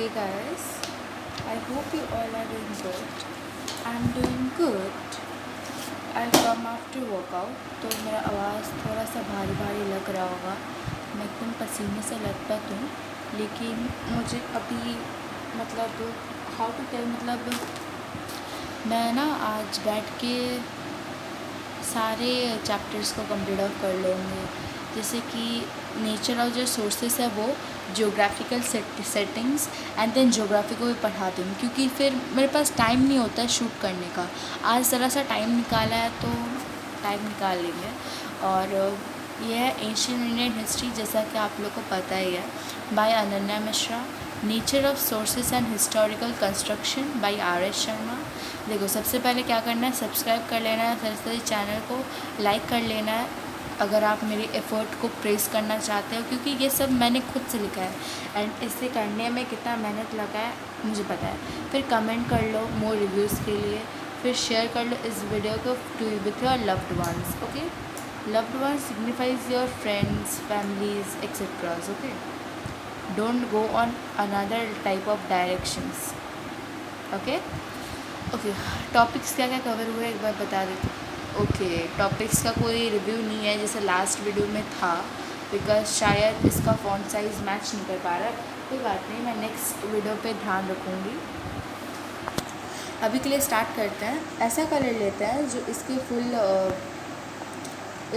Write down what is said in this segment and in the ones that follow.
Hey guys, I hope you all are doing good. I'm doing good. I come after workout, तो मेरा आवाज़ थोड़ा सा भारी भारी लग रहा होगा। मैं एकदम पसीने से लथपथ हूँ, लेकिन मुझे अभी मतलब हाउ टू टेल मैं ना आज बैठ के सारे चैप्टर्स को कंप्लीट ऑफ कर लूँगी। जैसे कि नेचर ऑफ जो सोर्सेस है वो geographical settings and then geography को भी पढ़ा दूँगी, क्योंकि फिर मेरे पास टाइम नहीं होता है शूट करने का। आज ज़रा सा टाइम निकाला है तो टाइम निकाल लेंगे। और ये है एंशियंट इंडियन हिस्ट्री, जैसा कि आप लोग को पता ही है, by Ananya Mishra. Nature of sources and historical construction by R S. Sharma. देखो, सबसे पहले क्या करना है, सब्सक्राइब कर लेना है सरस्वती चैनल को, लाइक कर लेना है अगर आप मेरे एफ़र्ट को प्रेस करना चाहते हो, क्योंकि ये सब मैंने खुद से लिखा है एंड इसे करने में कितना मेहनत लगा है मुझे पता है। फिर कमेंट कर लो मोर रिव्यूज़ के लिए, फिर शेयर कर लो इस वीडियो को with your loved ones. Okay, loved ones signifies your friends, families etceteras. Okay, don't go on another type of directions. Okay okay, topics क्या क्या कवर हुए एक बार बता देती हूँ। ओके, टॉपिक्स का कोई रिव्यू नहीं है जैसे लास्ट वीडियो में था, बिकॉज शायद इसका फ़ॉन्ट साइज़ मैच नहीं कर पा रहा। कोई बात नहीं, मैं नेक्स्ट वीडियो पे ध्यान रखूँगी। अभी के लिए स्टार्ट करते हैं। ऐसा कलर लेते हैं जो इसके फुल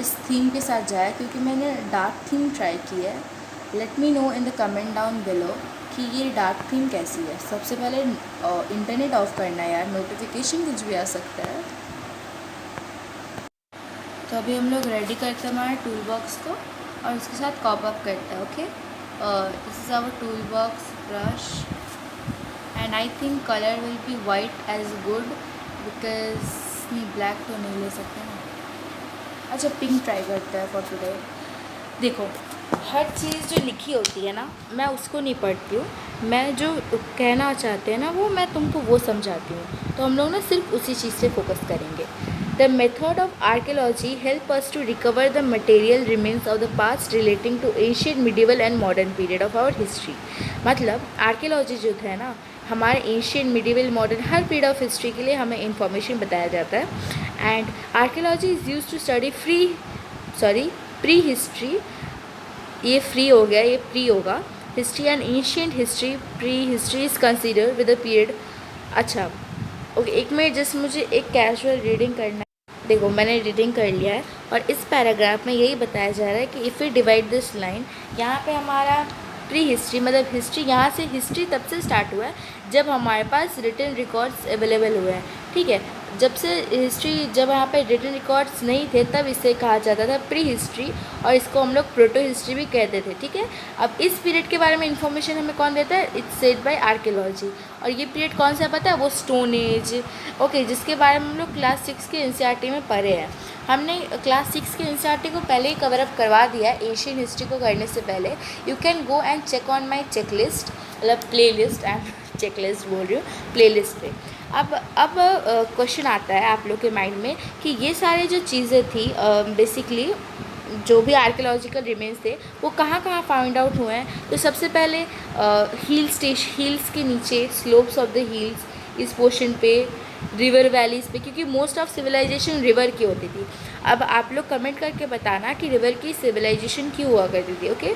इस थीम के साथ जाए, क्योंकि मैंने डार्क थीम ट्राई की है। Let me know in the comment down below कि ये डार्क थीम कैसी है। सबसे पहले इंटरनेट ऑफ करना है यार, नोटिफिकेशन कुछ भी आ सकता है। तो अभी हम लोग रेडी करते हैं हमारे टूल बॉक्स को और उसके साथ कॉप अप करते हैं। Okay, this is our tool box, brush and I think colour will be white as good, because नहीं ब्लैक तो नहीं ले सकते ना। अच्छा, पिंक ट्राई करते हैं फॉर टुडे। देखो, हर चीज़ जो लिखी होती है ना, मैं उसको नहीं पढ़ती हूँ, मैं जो कहना चाहते हैं ना वो मैं तुमको वो समझाती हूँ। तो हम लोग ना सिर्फ उसी चीज़ से फोकस करेंगे। The method of archaeology help us to recover the material remains of the past relating to ancient, medieval and modern period of our history. मतलब आर्कियोलॉजी जो है ना, हमारे एंशियंट, मिडिवल, मॉडर्न हर पीरियड ऑफ हिस्ट्री के लिए हमें information बताया जाता है। And archaeology is use to study pre history, ये फ्री हो गया, ये प्री होगा, history and ancient history. Pre history is consider with the period. अच्छा ओके, एक मिनट, जस्ट मुझे एक कैजुअल रीडिंग करना है। देखो, मैंने रीडिंग कर लिया है और इस पैराग्राफ में यही बताया जा रहा है कि if we divide this line, यहाँ पे हमारा प्री हिस्ट्री मतलब हिस्ट्री, यहाँ से हिस्ट्री तब से स्टार्ट हुआ है जब हमारे पास रिटन रिकॉर्ड्स अवेलेबल हुए हैं। ठीक है, जब से हिस्ट्री, जब यहाँ पे रिटन रिकॉर्ड्स नहीं थे तब इसे कहा जाता था प्री हिस्ट्री, और इसको हम लोग प्रोटो हिस्ट्री भी कहते थे। ठीक है, अब इस पीरियड के बारे में इन्फॉर्मेशन हमें कौन देता है? It's said bye archaeology. और ये पीरियड कौन सा पता है? वो स्टोन एज। ओके, जिसके बारे में हम लोग क्लास 6 के एनसीईआरटी में पढ़े हैं। हमने क्लास 6 के एनसीईआरटी को पहले ही कवर अप करवा दिया है एशियन हिस्ट्री को करने से पहले। You can go and check on my checklist, मतलब playlist, and checklist बोल रही हूँ, प्ले लिस्ट पे। अब क्वेश्चन आता है आप लोग के माइंड में कि ये सारे जो चीज़ें थी बेसिकली जो भी आर्कियोलॉजिकल रिमेन्स थे वो कहाँ कहाँ फाइंड आउट हुए हैं। तो सबसे पहले हिल्स के नीचे, स्लोप्स ऑफ द हिल्स, इस पोर्शन पे, रिवर वैलीज़ पे, क्योंकि मोस्ट ऑफ सिविलाइजेशन रिवर की होती थी। अब आप लोग कमेंट करके बताना कि रिवर की सिविलाइजेशन क्यों हुआ करती थी। ओके,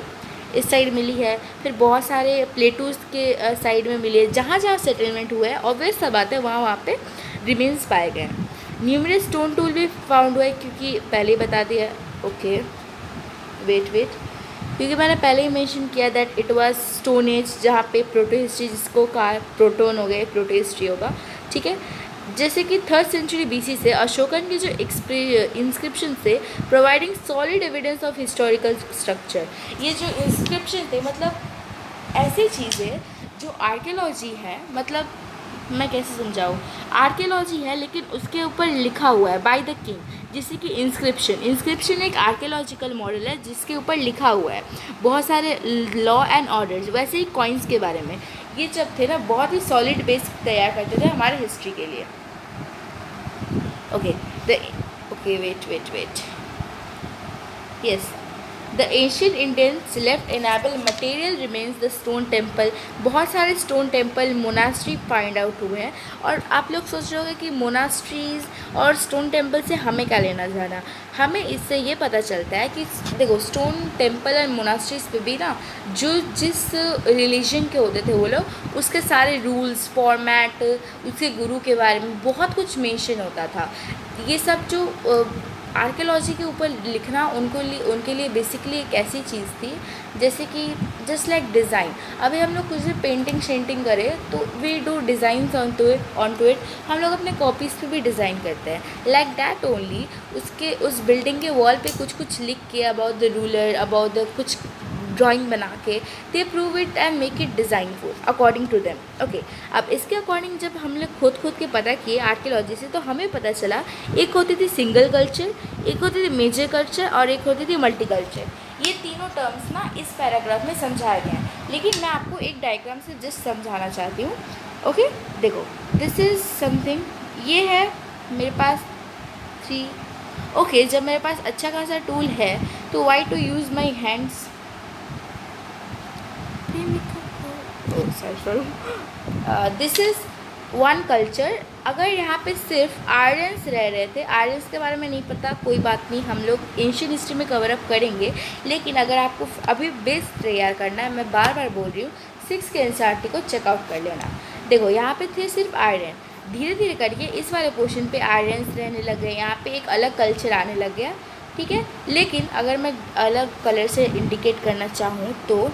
इस साइड मिली है, फिर बहुत सारे प्लेटूज़ के साइड में मिले, जहाँ जहाँ सेटलमेंट हुआ है, ऑब्वियस सा बात है वहाँ पे रिमेन्स पाए गए हैं। न्यूमरस स्टोन टूल भी फाउंड हुआ है, क्योंकि पहले ही बता दिया। ओके, वेट, क्योंकि मैंने पहले ही मेंशन किया that it was stone age, जहाँ पे प्रोटो हिस्ट्री जिसको कहा प्रोटोन हो गए, प्रोटो हिस्ट्री होगा। ठीक है, जैसे कि 3rd सेंचुरी बीसी से अशोकन के जो इंस्क्रिप्शन से providing solid evidence of historical structure. ये जो इंस्क्रिप्शन थे मतलब ऐसी चीज़ें जो आर्कियोलॉजी है, मतलब मैं कैसे समझाऊँ, आर्कियोलॉजी है लेकिन उसके ऊपर लिखा हुआ है बाय द किंग, जिससे कि इंस्क्रिप्शन एक आर्कियोलॉजिकल मॉडल है जिसके ऊपर लिखा हुआ है बहुत सारे लॉ एंड ऑर्डर्स। वैसे ही कॉइन्स के बारे में, ये जब थे ना बहुत ही सॉलिड बेस तैयार करते थे हमारे हिस्ट्री के लिए। Okay, wait, yes, the ancient Indians left enable material remains the stone temple. बहुत सारे stone temple monastery find out हुए हैं। और आप लोग सोच रहे होंगे कि मोनास्ट्रीज़ और स्टोन टेम्पल से हमें क्या लेना जाना। हमें इससे ये पता चलता है कि देखो स्टोन टेम्पल और मोनास्ट्रीज़ पे भी ना जो जिस रिलीजन के होते थे वो लोग, उसके सारे रूल्स फॉर्मेट, उसके गुरु के बारे में बहुत कुछ मेंशन होता था। ये सब जो आर्कियोलॉजी के ऊपर लिखना उनके लिए बेसिकली एक ऐसी चीज़ थी जैसे कि जस्ट लाइक डिज़ाइन। अभी हम लोग कुछ भी पेंटिंग शेंटिंग करें तो we do design on to it. हम लोग अपने कॉपीज़ पे भी डिज़ाइन करते हैं लाइक दैट ओनली। उसके उस बिल्डिंग के वॉल पे कुछ लिख के about the ruler, about the कुछ ड्राइंग बना के दे prove it and make it designful according to them. Okay, अब इसके अकॉर्डिंग जब हम लोग खुद के पता किए आर्कियोलॉजी से, तो हमें पता चला एक होती थी सिंगल कल्चर, एक होती थी मेजर कल्चर और एक होती थी मल्टी कल्चर। ये तीनों टर्म्स ना इस पैराग्राफ में समझाए गए हैं, लेकिन मैं आपको एक डायग्राम से जस्ट समझाना चाहती हूँ। ओके, देखो दिस इज़ समथिंग, ये है मेरे पास 3। ओके, जब मेरे पास अच्छा खासा टूल है तो why to use my hands. This is one culture. अगर यहाँ पे सिर्फ आर्यंस रह रहे थे, आर्यंस के बारे में नहीं पता, कोई बात नहीं, हम लोग एंशियंट हिस्ट्री में कवर अप करेंगे। लेकिन अगर आपको अभी बेस तैयार करना है, मैं बार बार बोल रही हूँ 6 के एनसीईआरटी को चेकआउट कर लेना। देखो यहाँ पे थे सिर्फ आर्यन, धीरे धीरे करके इस वाले पोर्शन पे आर्यंस रहने लग गए, यहाँ पे एक अलग कल्चर आने लग गया, ठीक है। लेकिन अगर मैं अलग कलर से इंडिकेट करना चाहूँ तो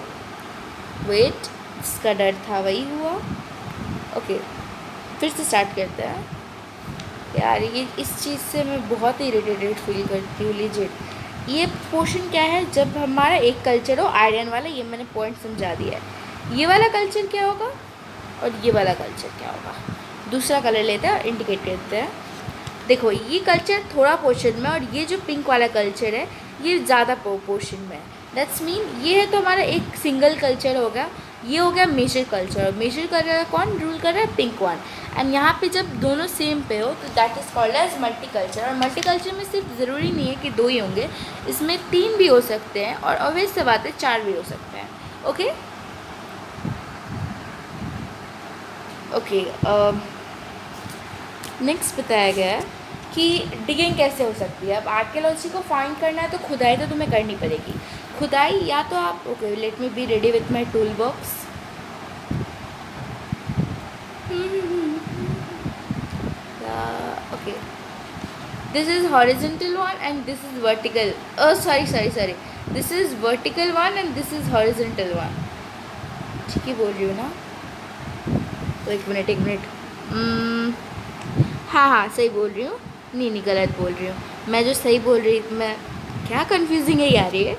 वेट, इसका डर था वही हुआ। ओके, फिर से स्टार्ट करते हैं। यार ये इस चीज़ से मैं बहुत ही इरिटेटेड फील करती हूँ लिजिट। ये पोर्शन क्या है, जब हमारा एक कल्चर हो आयरन वाला, ये मैंने पॉइंट समझा दिया है। ये वाला कल्चर क्या होगा और ये वाला कल्चर क्या होगा, दूसरा कलर लेते हैं और इंडिकेट करते हैं। देखो ये कल्चर थोड़ा पोर्शन में, और ये जो पिंक वाला कल्चर है ये ज़्यादा पोर्शन में है। दैट्स मीन ये है तो हमारा एक सिंगल कल्चर होगा, ये हो गया मेजर कल्चर। और मेजर कर रहा है कौन, रूल कर रहा है पिंक वन। एंड यहाँ पे जब दोनों सेम पे हो तो that is called as multi culture. और मल्टी कल्चर में सिर्फ ज़रूरी नहीं है कि 2 ही होंगे, इसमें 3 भी हो सकते हैं और ऑब्वियस से बात है 4 भी हो सकते हैं। ओके ओके, नेक्स्ट बताया गया है कि डिगिंग कैसे हो सकती है। अब आर्कियोलॉजी को फाइंड करना है तो खुदाई तो तुम्हें करनी पड़ेगी। खुदाई या तो आप, okay let me be ready with my tool box. Okay, this is horizontal one and this is vertical, sorry this is vertical one and this is horizontal one. ठीक ही बोल रही हूँ ना, एक मिनट हाँ सही बोल रही हूँ, नहीं गलत बोल रही हूँ मैं। जो सही बोल रही मैं, क्या कंफ्यूजिंग है यार ये।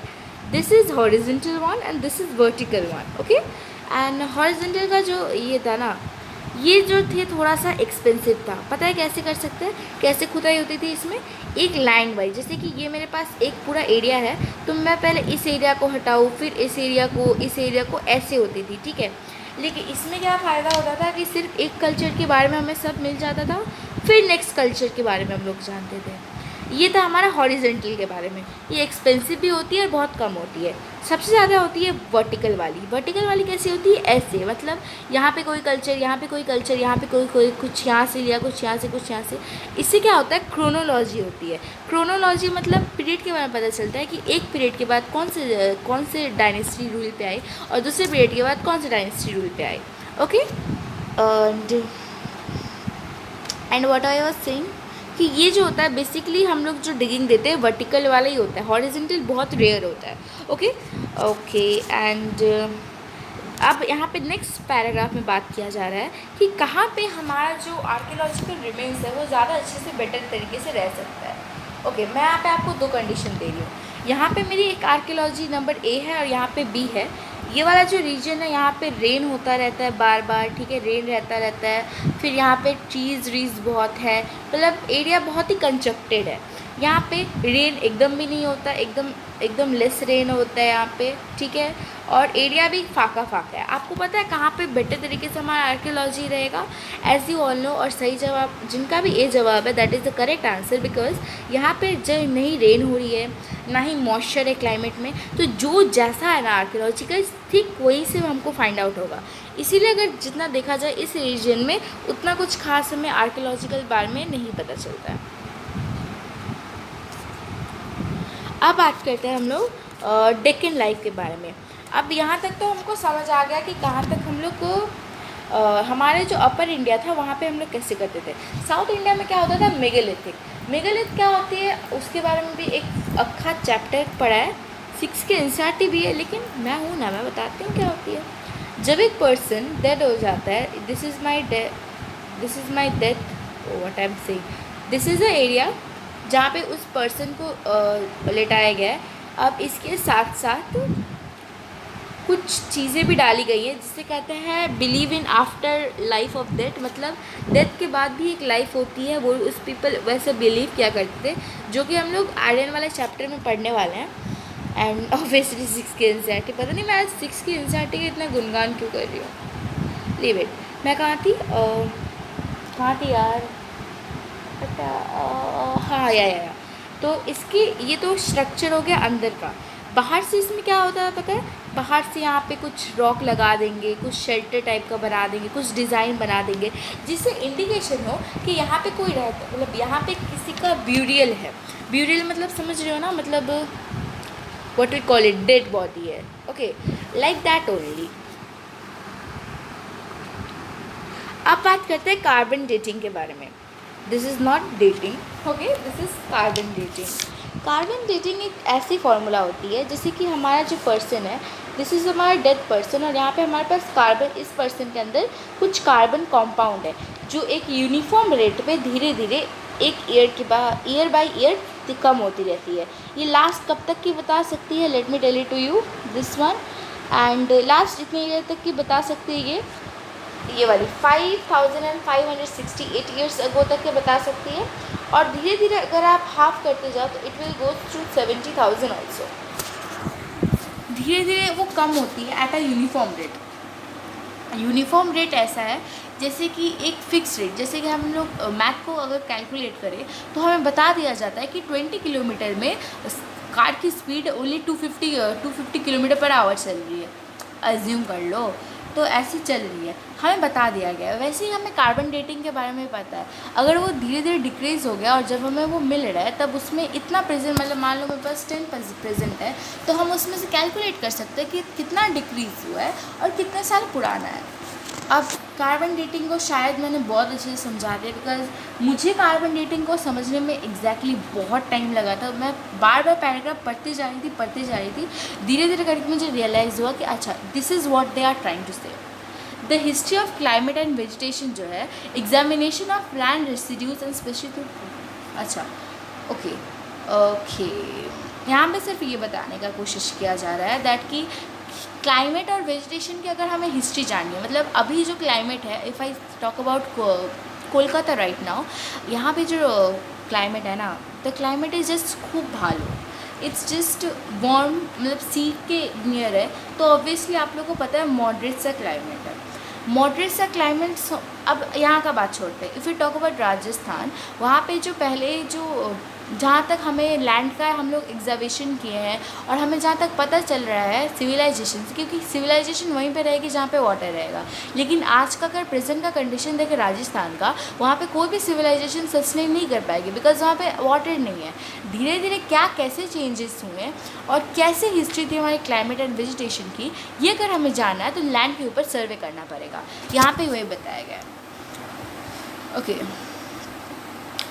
This is horizontal one and this is vertical one. Okay, and horizontal का जो ये था ना, ये जो थे थोड़ा सा एक्सपेंसिव था। पता है कैसे कर सकते हैं, कैसे खुदाई होती थी इसमें, एक लाइन वाइज। जैसे कि ये मेरे पास एक पूरा एरिया है तो मैं पहले इस एरिया को हटाऊँ, फिर इस एरिया को ऐसे होती थी, ठीक है। लेकिन इसमें क्या फ़ायदा होता था कि सिर्फ एक कल्चर के बारे में हमें सब मिल जाता था, फिर नेक्स्ट कल्चर के बारे में हम लोग जानते थे। ये था हमारा हॉरिजॉन्टल के बारे में। ये एक्सपेंसिव भी होती है और बहुत कम होती है। सबसे ज़्यादा होती है वर्टिकल वाली। वर्टिकल वाली कैसी होती है, ऐसे, मतलब यहाँ पे कोई कल्चर, यहाँ पे कोई कल्चर, यहाँ पे कोई कुछ यहाँ से लिया, कुछ यहाँ से, कुछ यहाँ से। इससे क्या होता है, क्रोनोलॉजी होती है। क्रोनोलॉजी मतलब पीरियड के बारे में पता चलता है कि एक पीरियड के बाद कौन से डायनेस्टी रूल पे आई और दूसरे पीरियड के बाद कौन से डायनेस्टी रूल पे आई। Okay, and what I was saying कि ये जो होता है बेसिकली हम लोग जो डिगिंग देते हैं वर्टिकल वाला ही होता है, हॉरिजॉन्टल बहुत रेयर होता है। ओके, एंड अब यहाँ पे नेक्स्ट पैराग्राफ में बात किया जा रहा है कि कहाँ पे हमारा जो आर्कियोलॉजिकल रिमेन्स है वो ज़्यादा अच्छे से बेटर तरीके से रह सकता है। ओके, मैं यहाँ पे आपको 2 कंडीशन दे रही हूँ। यहाँ पे मेरी एक आर्कियोलॉजी नंबर A है और यहाँ पे B है। ये वाला जो रीजन है यहाँ पे रेन होता रहता है बार बार, ठीक है, रेन रहता है। फिर यहाँ पे ट्रीज़ बहुत है, मतलब एरिया बहुत ही कंस्ट्रक्टेड है। यहाँ पे रेन एकदम भी नहीं होता, एकदम लेस रेन होता है यहाँ पे, ठीक है। और एरिया भी फाका है। आपको पता है कहाँ पे बेटर तरीके से हमारा आर्कियोलॉजी रहेगा, एज यू ऑल नो। और सही जवाब जिनका भी ए जवाब है that is the correct answer, because यहाँ पे जब नहीं रेन हो रही है, ना ही मॉइस्चर है क्लाइमेट में। तो जो जैसा है ना आर्कियोलॉजिकल ठीक वही से हमको फाइंड आउट होगा। इसीलिए अगर जितना देखा जाए इस रीजन में उतना कुछ खास हमें आर्कियोलॉजिकल बारे में नहीं पता चलता है। अब बात करते हैं हम लोग डेक्कन लाइफ के बारे में। अब यहाँ तक तो हमको समझ आ गया कि कहाँ तक हम लोग को हमारे जो अपर इंडिया था वहाँ पे हम लोग कैसे करते थे। साउथ इंडिया में क्या होता था, मेगालिथिक। मेगालिथ क्या होती है उसके बारे में भी एक अक्खा चैप्टर पढ़ा है, 6 के एनसीईआरटी भी है, लेकिन मैं हूँ ना, मैं बताती हूँ क्या होती है। जब एक पर्सन डेड हो जाता है, this is my death, what I am saying, this is a area जहाँ पे उस पर्सन को लेटाया गया है। अब इसके साथ साथ कुछ चीज़ें भी डाली गई हैं जिसे कहते हैं believe in after life of death, मतलब डेथ के बाद भी एक लाइफ होती है, वो उस पीपल वैसे बिलीव किया करते थे, जो कि हम लोग आयरन वाले चैप्टर में पढ़ने वाले हैं। एंड ऑब्वियसली 6 की एनसीईआरटी, पता नहीं मैं आज 6 की एनसीईआरटी का इतना गुणगान क्यों कर रही हूँ। Leave it. मैं कहाँ थी यार, हाँ या तो इसकी ये तो स्ट्रक्चर हो गया अंदर का। बाहर से इसमें क्या होता है पता है, बाहर से यहाँ पे कुछ रॉक लगा देंगे, कुछ शेल्टर टाइप का बना देंगे, कुछ डिज़ाइन बना देंगे जिससे इंडिकेशन हो कि यहाँ पे कोई रहता, मतलब यहाँ पे किसी का ब्यूरियल है। ब्यूरियल मतलब समझ रहे हो ना, मतलब what we call it, dead body है। Okay, like that only. अब बात करते हैं कार्बन डेटिंग के बारे में। This is not dating, okay, this is carbon dating. Carbon dating एक ऐसी फार्मूला होती है जैसे कि हमारा जो पर्सन है, दिस इज़ हमारा डेड पर्सन, और यहाँ पे हमारे पास कार्बन, इस पर्सन के अंदर कुछ कार्बन कंपाउंड है जो एक यूनिफॉर्म रेट पे धीरे धीरे एक ईयर बाय ईयर कम होती रहती है। ये लास्ट कब तक की बता सकती है, let me tell it to you this one. And last इतने ईयर तक की बता सकती है ये वाली 5568 ईयर्स अगो तक के बता सकती है। और धीरे धीरे अगर आप हाफ करते जाओ तो it will go through 70,000 also. धीरे धीरे वो कम होती है at a uniform rate. Uniform rate ऐसा है जैसे कि एक फिक्स रेट, जैसे कि हम लोग मैथ को अगर कैलकुलेट करें तो हमें बता दिया जाता है कि 20 किलोमीटर में कार की speed only 250 kilometre per hour चल रही है, अज्यूम कर लो, तो ऐसी चल रही है, हमें बता दिया गया है। वैसे ही हमें कार्बन डेटिंग के बारे में पता है। अगर वो धीरे धीरे डिक्रीज़ हो गया और जब हमें वो मिल रहा है तब उसमें इतना प्रेजेंट, मतलब मान लो मेरे पास 10 प्रेजेंट है तो हम उसमें से कैलकुलेट कर सकते हैं कि कितना डिक्रीज़ हुआ है और कितने साल पुराना है। अब कार्बन डेटिंग को शायद मैंने बहुत अच्छे से समझा दिया, बिकॉज मुझे कार्बन डेटिंग को समझने में एग्जैक्टली बहुत टाइम लगा था। मैं बार बार पैराग्राफ पढ़ती जा रही थी, धीरे धीरे करके मुझे रियलाइज़ हुआ कि अच्छा this is what they are trying to say. The history of climate and vegetation जो है, examination of land residues and specially, अच्छा ओके, यहाँ पे सिर्फ ये बताने का कोशिश किया जा रहा है दैट कि क्लाइमेट और वेजिटेशन की अगर हमें हिस्ट्री जाननी है, मतलब अभी जो क्लाइमेट है, if I talk about Kolkata right now, यहाँ पे जो क्लाइमेट है ना, द क्लाइमेट इज़ जस्ट खूब भालो, इट्स जस्ट वार्म, मतलब सी के नियर है, तो ऑब्वियसली आप लोगों को पता है मॉडरेट सा क्लाइमेट है। मॉडरेट सा क्लाइमेट, अब यहाँ का बात छोड़ते हैं। If you talk about Rajasthan, वहाँ पे जो पहले जो जहाँ तक हमें लैंड का हम लोग एग्जावेशन किए हैं और हमें जहाँ तक पता चल रहा है सिविलाइजेशन से, क्योंकि सिविलाइजेशन वहीं पे रहेगी जहाँ पे वाटर रहेगा। लेकिन आज का अगर प्रेजेंट का कंडीशन देखें राजस्थान का, वहाँ पे कोई भी सिविलाइजेशन सस्टेन नहीं कर पाएगी, बिकॉज वहाँ पे वाटर नहीं है। धीरे धीरे क्या कैसे चेंजेस हुए और कैसे हिस्ट्री थी हमारी क्लाइमेट एंड वेजिटेशन की, ये अगर हमें जानना है तो लैंड के ऊपर सर्वे करना पड़ेगा। यहाँ पर वही बताया गया है। ओके,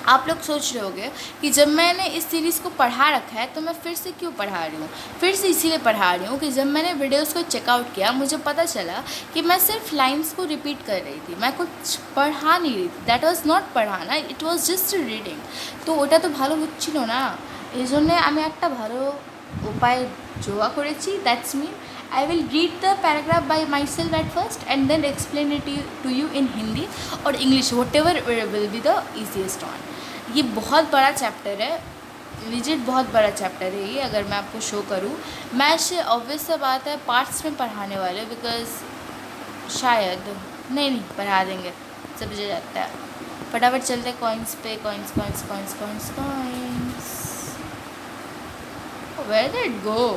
आप लोग सोच रहे होंगे कि जब मैंने इस सीरीज़ को पढ़ा रखा है तो मैं फिर से क्यों पढ़ा रही हूँ। फिर से इसीलिए पढ़ा रही हूँ कि जब मैंने वीडियोस को चेकआउट किया मुझे पता चला कि मैं सिर्फ लाइंस को रिपीट कर रही थी, मैं कुछ पढ़ा नहीं रही थी। दैट वाज नॉट पढ़ाना, इट वाज जस्ट रीडिंग। तो ওটা তো ভালো হচ্ছিল না, এই জন্যে আমি একটা ভালো উপায় জোগাড় করেছি, that's mean I will read the paragraph by myself at first and then explain it to you in Hindi or English, whatever will be the easiest one. ये बहुत बड़ा चैप्टर है, विजिट बहुत बड़ा चैप्टर है ये। अगर मैं आपको शो करूँ, मैं इसे ऑब्वियस सा बात है पार्ट्स में पढ़ाने वाले, बिकॉज शायद नहीं पढ़ा देंगे, सब मुझे जाता है। फटाफट चलते कॉइन्स पे, coins. Where did it go?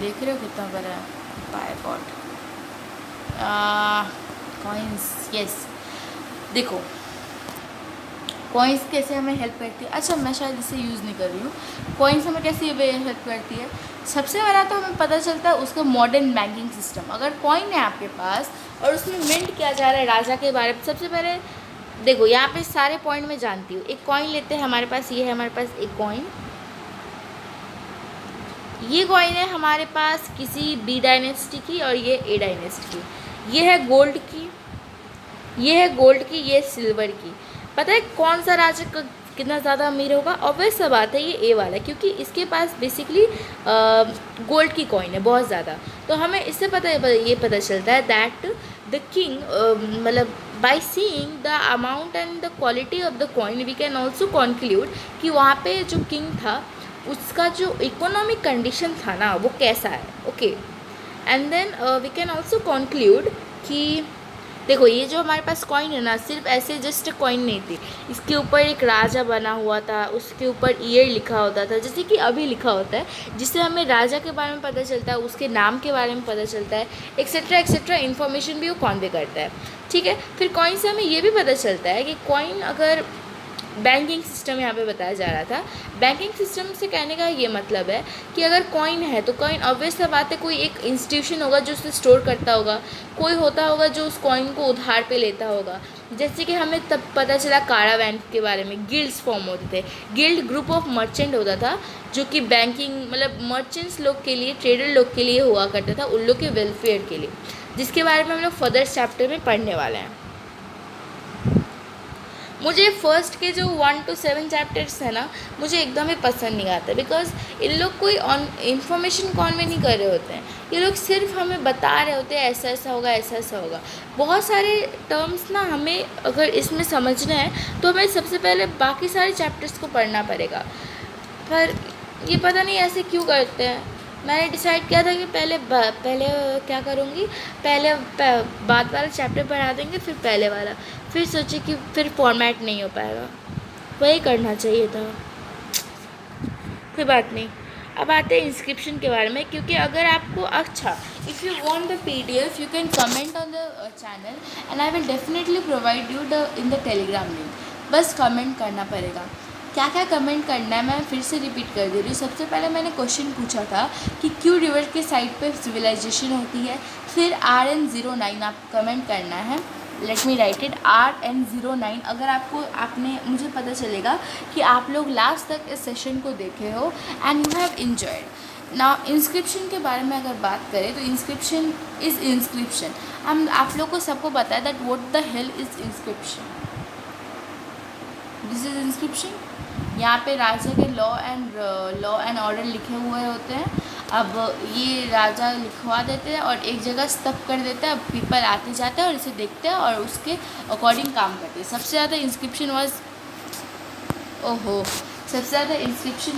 देख रहे हो कितना बड़ा है बायकॉट। Coins, yes. देखो कॉइन्स कैसे हमें हेल्प करती है। अच्छा मैं शायद इसे यूज़ नहीं कर रही हूँ। कॉइन्स हमें कैसे हेल्प करती है? सबसे पहला तो हमें पता चलता है उसका मॉडर्न बैंकिंग सिस्टम। अगर कॉइन है आपके पास और उसमें मिंट किया जा रहा है राजा के बारे में, सबसे पहले देखो यहाँ पे सारे पॉइंट मैं जानती हूँ। एक कॉइन लेते हैं, हमारे पास ये है, हमारे पास एक कॉइन, ये कॉइन है हमारे पास किसी बी डायनेस्टी की और ये ए डायनेस्टी की। ये है गोल्ड की, ये है गोल्ड की, ये सिल्वर की। पता है कौन सा राजा कितना ज़्यादा अमीर होगा? ऑब्वियस सा बात है ये ए वाला, क्योंकि इसके पास बेसिकली गोल्ड की कॉइन है बहुत ज़्यादा। तो हमें इससे ये पता चलता है दैट द किंग, मतलब by seeing the amount and the quality of the coin we can also conclude कि वहाँ पे जो किंग था उसका जो इकोनॉमिक कंडीशन था ना वो कैसा है। Okay, and then we can also conclude कि देखो ये जो हमारे पास कॉइन है ना, सिर्फ ऐसे जस्ट कॉइन नहीं थी, इसके ऊपर एक राजा बना हुआ था, उसके ऊपर ईयर लिखा होता था, जैसे कि अभी लिखा होता है, जिससे हमें राजा के बारे में पता चलता है, उसके नाम के बारे में पता चलता है, एक्सेट्रा एक्सेट्रा इन्फॉर्मेशन भी वो कॉन्वे करता है। ठीक है, फिर कॉइन से हमें ये भी पता चलता है कि कॉइन अगर बैंकिंग सिस्टम यहाँ पे बताया जा रहा था। बैंकिंग सिस्टम से कहने का ये मतलब है कि अगर कॉइन है तो कॉइन ऑब्वियस सा बात है कोई एक इंस्टीट्यूशन होगा जो उसे स्टोर करता होगा, कोई होता होगा जो उस कॉइन को उधार पे लेता होगा। जैसे कि हमें तब पता चला कारावैन के बारे में, गिल्ड्स फॉर्म होते थे। गिल्ड ग्रुप ऑफ मर्चेंट होता था जो कि बैंकिंग मतलब मर्चेंट्स लोग के लिए, ट्रेडर लोग के लिए हुआ करता था, उन लोग के वेलफेयर के लिए, जिसके बारे में हम लोग फर्दर चैप्टर में पढ़ने वाले हैं। मुझे फर्स्ट के जो 1 to 7 चैप्टर्स है ना, मुझे एकदम ही पसंद नहीं आता, बिकॉज इन लोग कोई इन्फॉर्मेशन कॉन्वे नहीं कर रहे होते हैं। ये लोग सिर्फ हमें बता रहे होते हैं ऐसा ऐसा होगा, ऐसा ऐसा होगा। बहुत सारे टर्म्स ना हमें अगर इसमें समझना है तो हमें सबसे पहले बाकी सारे चैप्टर्स को पढ़ना पड़ेगा, पर ये पता नहीं ऐसे क्यों करते हैं। मैंने डिसाइड किया था कि पहले क्या करूँगी, पहले बाद वाला चैप्टर पढ़ा देंगे, फिर पहले वाला, फिर सोचे कि फिर फॉर्मेट नहीं हो पाएगा, वही करना चाहिए था। कोई बात नहीं, अब आते हैं इंस्क्रिप्शन के बारे में, क्योंकि अगर आपको अच्छा if you want the PDF you can comment on the channel and I will definitely provide you in the Telegram link. बस कमेंट करना पड़ेगा। क्या क्या कमेंट करना है मैं फिर से रिपीट कर दे रही हूँ। सबसे पहले मैंने क्वेश्चन पूछा था कि क्यों रिवर के साइड पे सिविलाइजेशन होती है, फिर RN09 आप कमेंट करना है। Let me right it, RN09। अगर आपने मुझे पता चलेगा कि आप लोग लास्ट तक इस सेशन को देखे हो and you have enjoyed. Now inscription के बारे में अगर बात करें तो इंस्क्रिप्शन इज़ इंस्क्रिप्शन। हम आप लोग को सबको पता है that what the hell is inscription. This is inscription. यहाँ पे राजा के लॉ एंड ऑर्डर लिखे हुए होते हैं। अब ये राजा लिखवा देते हैं और एक जगह स्तब्ध कर देते हैं। अब पीपल आते जाते हैं और इसे देखते हैं और उसके अकॉर्डिंग काम करते हैं। सबसे ज़्यादा inscription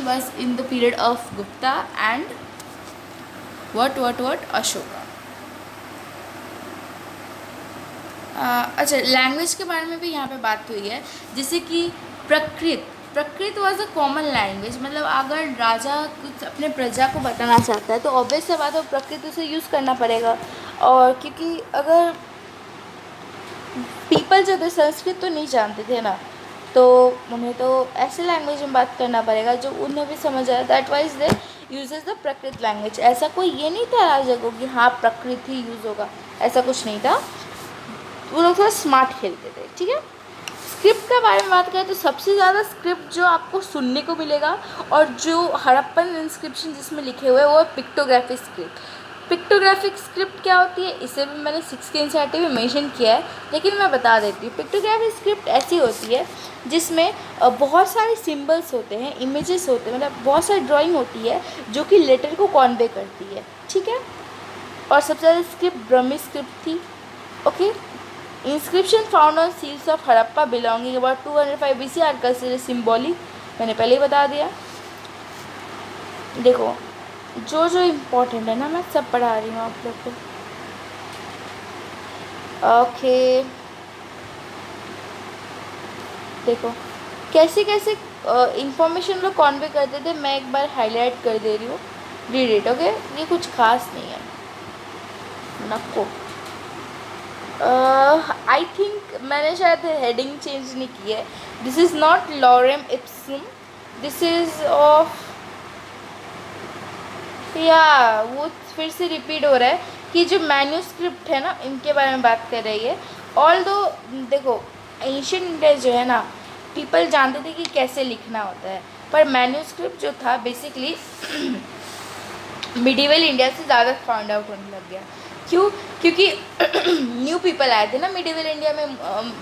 was in the period of Gupta and what Ashoka. अच्छा, लैंग्वेज के बारे में भी यहाँ पे बात हुई है, जैसे कि प्रकृत वॉज अ कॉमन लैंग्वेज। मतलब अगर राजा कुछ अपने प्रजा को बताना चाहता है तो ऑब्वियस सा बात है प्रकृत उसे यूज़ करना पड़ेगा। और क्योंकि अगर पीपल जो थे संस्कृत तो नहीं जानते थे ना, तो उन्हें तो ऐसे लैंग्वेज में बात करना पड़ेगा जो उन्हें भी समझ आए। That wise they uses the प्रकृत लैंग्वेज। ऐसा कोई ये नहीं था राजा को कि हाँ प्रकृत ही यूज़ होगा, ऐसा कुछ नहीं था। वो लोग थोड़ा स्मार्ट खेलते थे। ठीक है, स्क्रिप्ट के बारे में बात करें तो सबसे ज़्यादा स्क्रिप्ट जो आपको सुनने को मिलेगा और जो हड़प्पन इंस्क्रिप्शन जिसमें लिखे हुए हैं वो है पिक्टोग्राफिक स्क्रिप्ट। पिक्टोग्राफिक स्क्रिप्ट क्या होती है इसे भी मैंने 6 के NCERT में मेंशन किया है, लेकिन मैं बता देती हूँ। पिक्टोग्राफिक स्क्रिप्ट ऐसी होती है जिसमें बहुत सारे सिम्बल्स होते हैं, इमेजेस होते हैं, मतलब बहुत सारी ड्राइंग होती है जो कि लेटर को कॉन्वे करती है। ठीक है, और सबसे ज़्यादा स्क्रिप्ट ब्रह्मी स्क्रिप्ट थी। Okay, inscription found on seals of Harappa belonging about 205 BC are considered symbolic. मैंने पहले ही बता दिया। देखो जो इम्पोर्टेंट है ना मैं सब पढ़ा रही हूँ आप लोग को। ओके, देखो कैसे कैसे इंफॉर्मेशन लोग कॉन्वे करते थे, मैं एक बार हाईलाइट कर दे रही हूँ, रीड इट ओके। ये कुछ खास नहीं है, नको। आई थिंक मैंने शायद हेडिंग चेंज नहीं की है। This is not lorem Epson, this is of, या वो फिर से रिपीट हो रहा है कि जो मैन्यूस्क्रिप्ट है ना, इनके बारे में बात कर रही है। ऑल दो देखो, एंशियंट इंडिया जो है ना, पीपल जानते थे कि कैसे लिखना होता है, पर मैन्यूस्क्रिप्ट जो था बेसिकली मिडिवल इंडिया से ज़्यादा फाउंड आउट होने लग गया। क्यों? क्योंकि न्यू पीपल आए थे ना मिडिवल इंडिया में,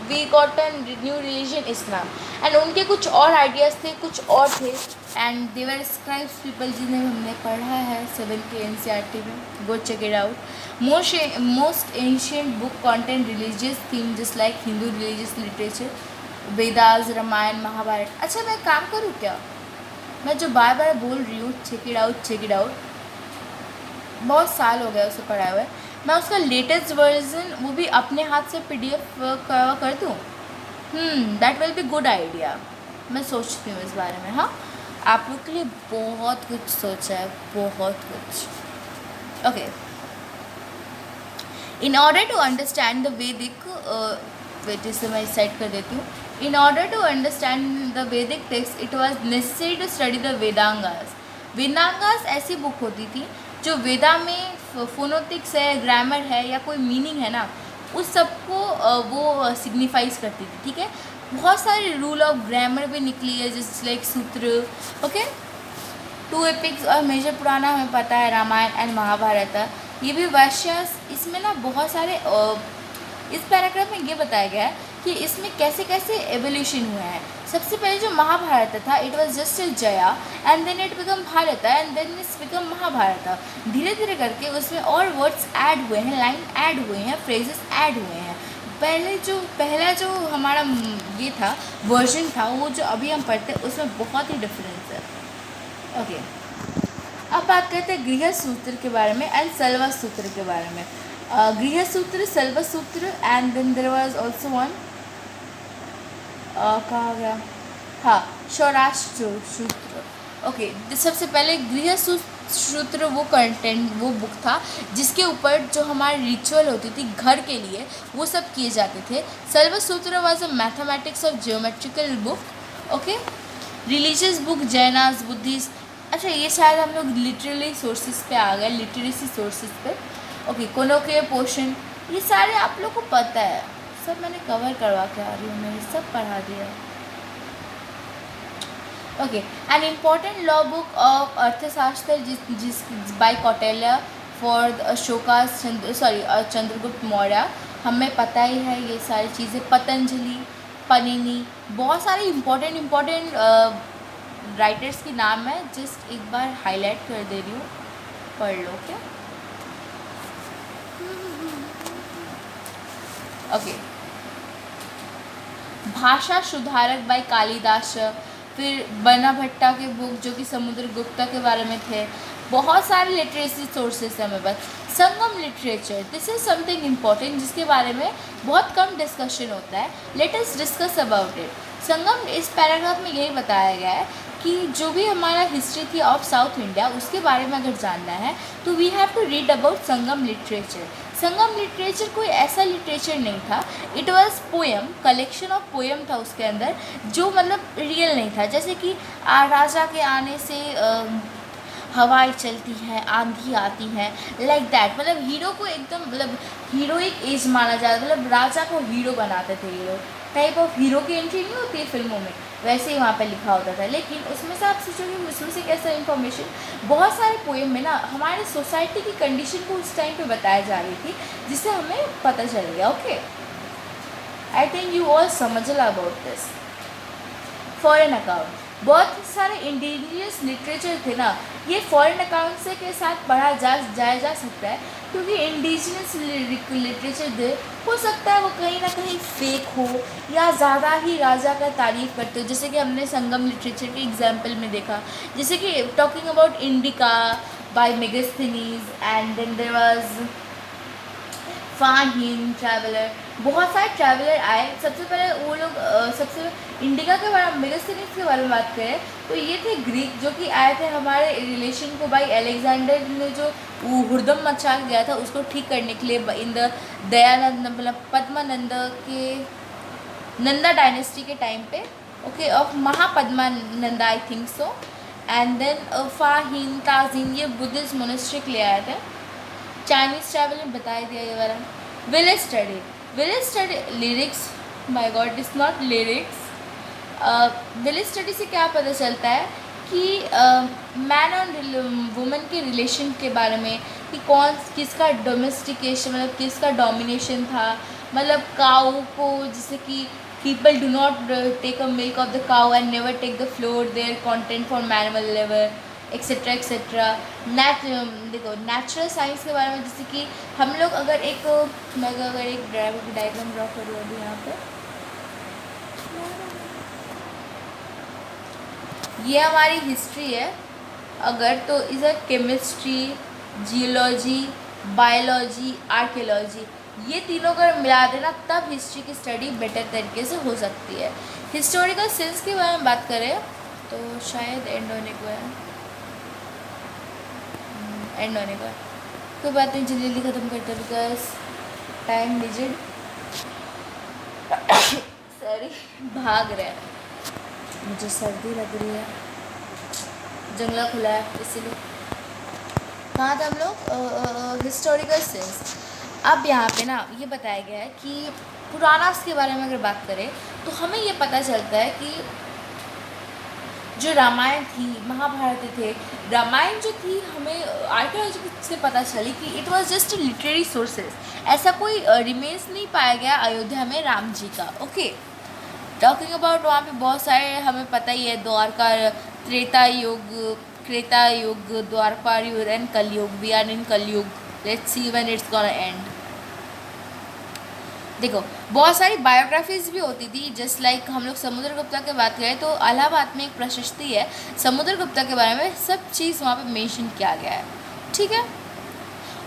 we got an new religion Islam, and उनके कुछ और आइडियाज़ थे, कुछ और थे, एंड देवर स्क्राइब्स पीपल जिन्हें हमने पढ़ा है 7th के NCERT में, go check it out. Most ancient book content religious theme just like Hindu religious literature, Vedas, Ramayana, Mahabharata. अच्छा मैं काम करूँ क्या? मैं जो बार बार बोल रही हूँ check it out, check it out, बहुत साल हो गया उसे पढ़ा हुआ है, मैं उसका लेटेस्ट वर्जन वो भी अपने हाथ से PDF कर दूँ? That will be good idea. मैं सोचती हूँ इस बारे में। हाँ, आप लोग के लिए बहुत कुछ सोचा है, बहुत कुछ। Okay, in order to understand the Vedic, wait इसे मैं साइड कर देती हूँ। In order to understand the Vedic text it was necessary to study the Vedangas. Vedangas ऐसी बुक होती थी जो वेदा में फोनोटिक्स है, ग्रामर है, या कोई मीनिंग है ना, उस सबको वो सिग्निफाइज करती थी। ठीक है, बहुत सारे रूल ऑफ ग्रामर भी निकली है, जैसे लाइक सूत्र। ओके, 2 एपिक्स और मेजर पुराना हमें पता है, रामायण एंड महाभारत है, ये भी वैश्यास। इसमें ना बहुत सारे इस पैराग्राफ में ये बताया गया है कि इसमें कैसे कैसे एवोल्यूशन हुआ है। सबसे पहले जो महाभारत था, it was just a Jaya, and then it become Bharat, and then it's become Mahabharata. धीरे धीरे करके उसमें और वर्ड्स ऐड हुए हैं, लाइन ऐड हुए हैं, फ्रेजेस ऐड हुए हैं। पहला जो हमारा ये था वर्जन था, वो जो अभी हम पढ़ते हैं उसमें बहुत ही डिफरेंस है। ओके, अब बात करते हैं गृह सूत्र के बारे में एंड सलवा सूत्र के बारे में। गृह Sutra, Sulva Sutra, and then there was also one, कहा गया, हाँ, सौराष्ट्र सूत्र। ओके, सबसे पहले गृह सूत्र वो कंटेंट, वो बुक था जिसके ऊपर जो हमारी रिचुअल होती थी घर के लिए, वो सब किए जाते थे। Sulba Sutra was a mathematics of geometrical book. Okay, religious book, Jainas, Buddhist. अच्छा, ये शायद हम लोग लिटरली सोर्सेज पे आ गए, लिटरेसी सोर्सेज पे। ओके, कोलोकियल पोर्शन, ये सारे आप लोग को पता है, सब मैंने कवर करवा के आ रही हूँ, मैंने सब पढ़ा दिया। Okay, an important law book of अर्थशास्त्र जिस बाय कौटिल्य फॉर अशोका, चंद्रगुप्त मौर्य, हमें पता ही है ये सारी चीज़ें। पतंजलि, पनिनी, बहुत सारे इम्पॉर्टेंट राइटर्स के नाम है, जस्ट एक बार हाईलाइट कर दे रही हूँ, पढ़ लो क्या। ओके, भाषा सुधारक बाय कालिदास, फिर बना भट्टा के बुक जो कि समुद्रगुप्ता के बारे में थे। बहुत सारे लिटरेसी सोर्सेस हैं हमें पास। Sangam literature, this is something important जिसके बारे में बहुत कम डिस्कशन होता है। Let us discuss about it. Sangam, इस पैराग्राफ में यही बताया गया है कि जो भी हमारा हिस्ट्री थी ऑफ साउथ इंडिया, उसके बारे में अगर जानना है तो we have to read about Sangam literature. Sangam literature कोई ऐसा लिटरेचर नहीं था, it was poem, collection of poem था उसके अंदर, जो मतलब रियल नहीं था। जैसे कि राजा के आने से हवाएं चलती हैं, आंधी आती हैं, लाइक दैट। मतलब हीरो को एकदम, मतलब हीरोइक एज माना जाता, मतलब राजा को हीरो बनाते थे ये लोग। टाइप ऑफ हीरो की एंट्री नहीं होती है फिल्मों में, वैसे ही वहाँ पे लिखा होता था। लेकिन उसमें से आप सोचोगे उसमें से कैसा इन्फॉर्मेशन, बहुत सारे पोएम में ना हमारे सोसाइटी की कंडीशन को उस टाइम पे बताया जा रही थी, जिससे हमें पता चल गया। Okay, I think you all समझ अबाउट दिस। फॉरेन अकाउंट, बहुत सारे इंडिजिनियस लिटरेचर थे ना, ये फॉरेन अकाउंट से के साथ पढ़ा जाया जा सकता है, क्योंकि इंडिजिनियस लिटरेचर थे, हो सकता है वो कहीं ना कहीं फेक हो या ज़्यादा ही राजा का तारीफ़ करते हो, जैसे कि हमने संगम लिटरेचर के एग्जाम्पल में देखा। जैसे कि talking about Indica by Megasthenes, and then there was Fahien traveller, बहुत सारे ट्रैवलर आए। सबसे पहले वो लोग सबसे इंडिका के बारे में, मेगास्थनीज के बारे में बात करें तो ये थे ग्रीक जो कि आए थे हमारे रिलेशन को भाई अलेक्जेंडर ने जो हुड़दम मचा गया था उसको ठीक करने के लिए इन द दयानंद मतलब पद्मानंद के नंदा डायनेस्टी के टाइम पे, okay, of Mahapadmananda I think so. And then Fahien ताजिन ये बुद्धिस्ट मोनेस्ट्री के लिए आया था। चाइनीज़ ट्रैवल में बता दिया ये वाला। Village study lyrics, my God it's not lyrics. Village study से क्या पता चलता है कि मैन और वुमेन के रिलेशन के बारे में, कि कौन किसका डोमेस्टिकेशन मतलब किसका डोमिनेशन था, मतलब काऊ को, जैसे कि people do not take a milk of the cow and never take the flour their content for animal लेवर एक्सेट्रा एक्सेट्रा। देखो नेचुरल साइंस के बारे में, जैसे कि हम लोग अगर एक मैं अगर एक डायग्राम ड्रॉ करूँ अभी यहाँ पे, ये हमारी हिस्ट्री है अगर, तो is a chemistry, geology, biology, archaeology, ये तीनों अगर मिला देना तब हिस्ट्री की स्टडी बेटर तरीके से हो सकती है। हिस्टोरिकल सेंस के बारे में बात करें तो शायद एंड होने को कोई बात नहीं, जल्दी जल्दी ख़त्म करते बिकॉज टाइम लिमिटेड। सॉरी भाग रहे हैं, मुझे सर्दी लग रही है, जंगला खुला है इसीलिए। कहाँ थे हम लोग? Historical sense. अब यहाँ पे ना ये बताया गया है कि पुराणास के बारे में अगर बात करें तो हमें ये पता चलता है कि जो रामायण थी, महाभारत थे, रामायण जो थी हमें आर्कियोलॉजी से पता चली कि it was just literary sources, ऐसा कोई रिमेन्स नहीं पाया गया अयोध्या में राम जी का। ओके, टॉकिंग अबाउट वहाँ पे बहुत सारे हमें पता ही है, द्वारका, त्रेता युग, द्वारपाल युग एंड कलयुग। वी आर इन कलयुग, let's see when it's gonna and. देखो बहुत सारी बायोग्राफीज भी होती थी, जस्ट लाइक हम लोग समुद्रगुप्ता की बात करें तो इलाहाबाद में एक प्रशस्ति है समुद्रगुप्ता के बारे में, सब चीज़ वहाँ पे मेंशन किया गया है, ठीक है।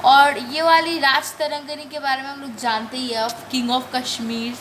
और ये वाली राज तरंगिणी के बारे में हम लोग जानते ही है, king of Kashmir.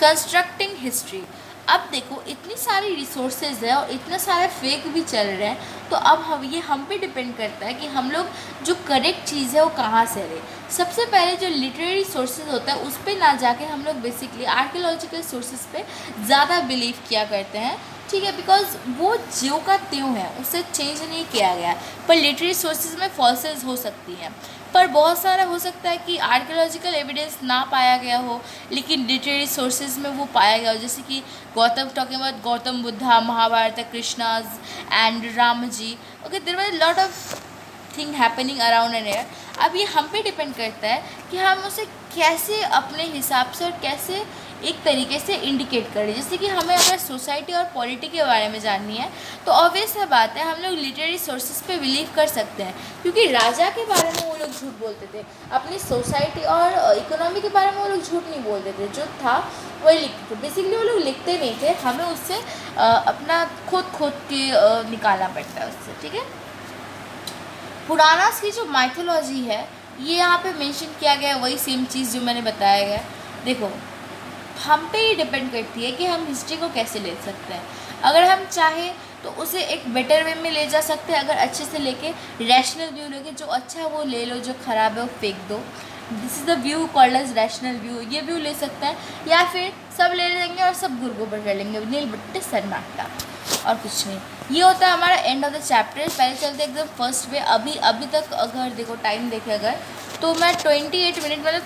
Constructing history, अब देखो इतनी सारी रिसोर्सेज है और इतने सारे फेक भी चल रहे हैं, तो अब हम पे डिपेंड करता है कि हम लोग जो करेक्ट चीज़ है वो कहाँ से ले। सबसे पहले जो लिटरेरी सोर्सेज होता है उस पर ना जाके हम लोग बेसिकली आर्कियोलॉजिकल सोर्सेज पे ज़्यादा बिलीव किया करते हैं, ठीक है, बिकॉज वो ज्यों का त्यों है, उसे चेंज नहीं किया गया है। पर लिटरेरी सोर्सेज में फॉल्सेस हो सकती हैं, पर बहुत सारा हो सकता है कि आर्कियोलॉजिकल एविडेंस ना पाया गया हो लेकिन लिटरेरी सोर्सेज में वो पाया गया हो, जैसे कि talking about Gautam Buddha, Mahabharata, Krishna's and Ram ji. Okay, there was lot of thing happening around and here. अब ये हम पे डिपेंड करता है कि हम उसे कैसे अपने हिसाब से और कैसे एक तरीके से इंडिकेट करें। जैसे कि हमें अगर सोसाइटी और पॉलिटी के बारे में जाननी है तो ऑब्वियस है बात है हम लोग लिटरेरी सोर्सेज पे बिलीव कर सकते हैं, क्योंकि राजा के बारे में वो लोग झूठ बोलते थे, अपनी सोसाइटी और इकोनॉमी के बारे में वो लोग झूठ नहीं बोलते थे, जो था वही लिखते थे। बेसिकली वो लोग लिखते नहीं थे, हमें उससे अपना खुद के निकालना पड़ता है उससे, ठीक है। पुराणास की जो माइथोलॉजी है ये यहाँ पे मेंशन किया गया है, वही सेम चीज़ जो मैंने बताया गया। देखो हम पे ही डिपेंड करती है कि हम हिस्ट्री को कैसे ले सकते हैं। अगर हम चाहें तो उसे एक बेटर वे में ले जा सकते हैं, अगर अच्छे से लेके रैशनल व्यू लेके, जो अच्छा है वो ले लो, जो ख़राब है वो फेंक दो। This is the view called as rational view, ये व्यू ले सकते हैं, या फिर सब ले लेंगे और सब गुरगोबर कर लेंगे, नील बट्टे सन्नाटा और कुछ नहीं। ये होता है हमारा एंड ऑफ द चैप्टर। पहले चलते एकदम फर्स्ट वे। अभी तक अगर देखो टाइम देखे अगर, तो मैं 28 मिनट मतलब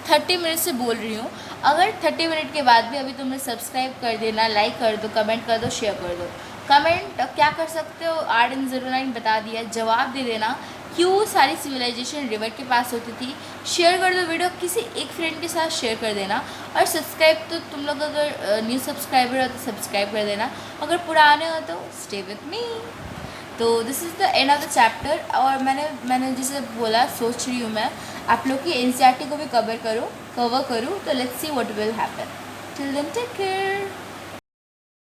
30 मिनट से बोल रही हूँ। अगर 30 मिनट के बाद भी अभी तुमने सब्सक्राइब कर देना, लाइक कर दो, कमेंट कर दो, शेयर कर दो। कमेंट क्या कर सकते हो, RN09 बता दिया, जवाब दे देना क्यों सारी सिविलाइजेशन रिवर के पास होती थी। शेयर कर दो वीडियो, किसी एक फ्रेंड के साथ शेयर कर देना। और सब्सक्राइब तो तुम लोग अगर न्यू सब्सक्राइबर हो तो सब्सक्राइब कर देना, अगर पुराने हो तो स्टे विथ मी। तो this is the end of the chapter. और मैंने जैसे बोला, सोच रही हूँ मैं आप लोग की NCERT को भी कवर करूँ, तो let's see what will happen. Till then take care.